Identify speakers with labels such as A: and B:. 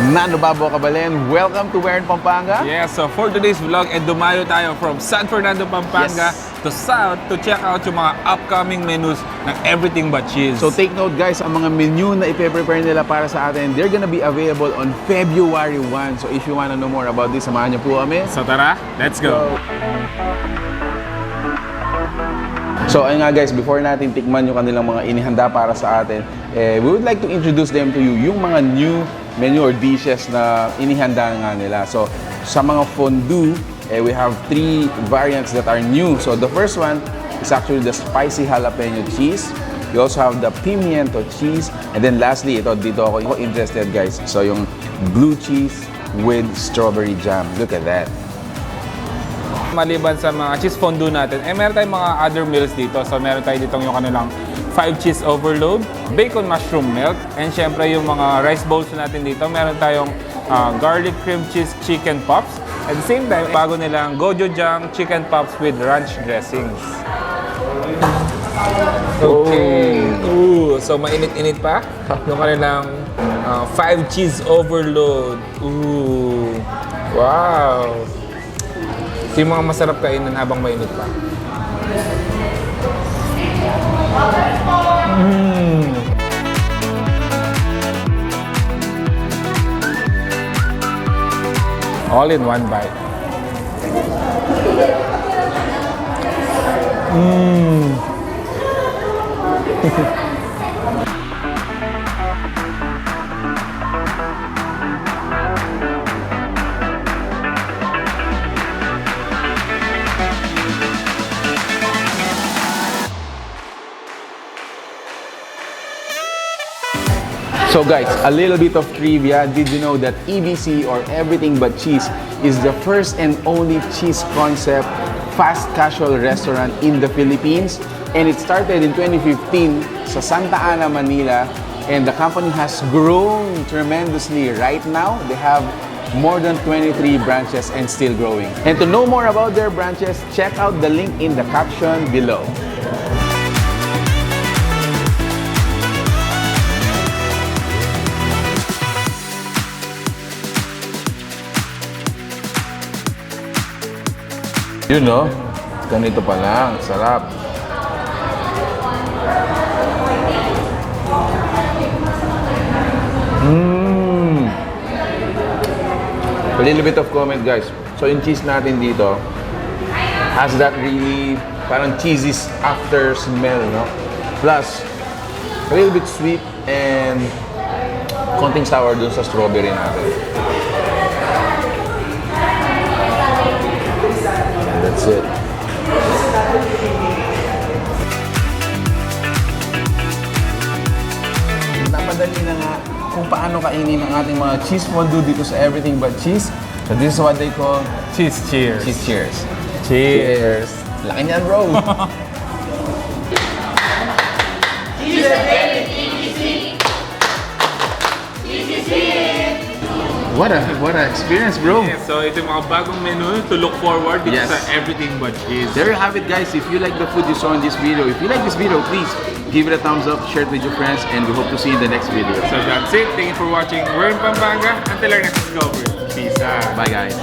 A: Nanobabo Kabalen, welcome to where in Pampanga?
B: Yeah, so for today's vlog, dumayo tayo from San Fernando, Pampanga to South to check out yung mga upcoming menus ng everything but cheese.
A: So take note guys, ang mga menu na ipe-prepare nila para sa atin, they're gonna be available on February 1. So if you wanna know more about this, samahan niyo po kami.
B: So tara, let's go!
A: So ayun nga guys, before natin tikman yung kanilang mga inihanda para sa atin, we would like to introduce them to you, yung mga new menu or dishes na inihanda nga nila. So sa mga fondue, we have 3 variants that are new. So the first one is actually the spicy jalapeno cheese. We also have the pimiento cheese. And then lastly, dito ako interested guys. So yung blue cheese with strawberry jam. Look at that.
B: Maliban sa mga cheese fondue natin, meron tayong mga other meals dito. So meron tayo ditong yung kanilang 5 cheese overload, bacon mushroom melt, and syempre yung mga rice bowls natin dito. Meron tayong garlic cream cheese chicken pops. At the same time, bago nilang Gochujang Chicken Pops with ranch dressings. Okay. Ooh, so mainit-init pa. Yung kanilang 5 cheese overload. Ooh. Wow. Ito yung mga masarap kainin habang mainit pa. All in one bite.
A: So guys, a little bit of trivia. Did you know that EBC or Everything But Cheese is the first and only cheese concept fast casual restaurant in the Philippines? And it started in 2015 sa Santa Ana, Manila. And the company has grown tremendously. Right now, they have more than 23 branches and still growing. And to know more about their branches, check out the link in the caption below. Yun no, ganito pa lang, sarap. A little bit of comment guys. So yung cheese natin dito has that really parang cheesiest after smell, no? Plus, a little bit sweet and konting sour dun sa strawberry natin. That's it. Napadali na nga kung paano kainin ang ating mga cheese fondue dito sa Everything But Cheese. So this is what they call
B: Cheese cheers.
A: cheese cheers.
B: Cheers.
A: Laki niyan, bro. What a experience, bro.
B: Yeah, so ito yung mga bagong menu to look forward dito sa Everything But Cheese.
A: There you have it guys. If you like the food you saw in this video, if you like this video, please give it a thumbs up, share it with your friends, and we hope to see you in the next video.
B: So that's it. Thank you for watching. We're in Pampanga. Until our next discovery. Peace out.
A: Bye guys.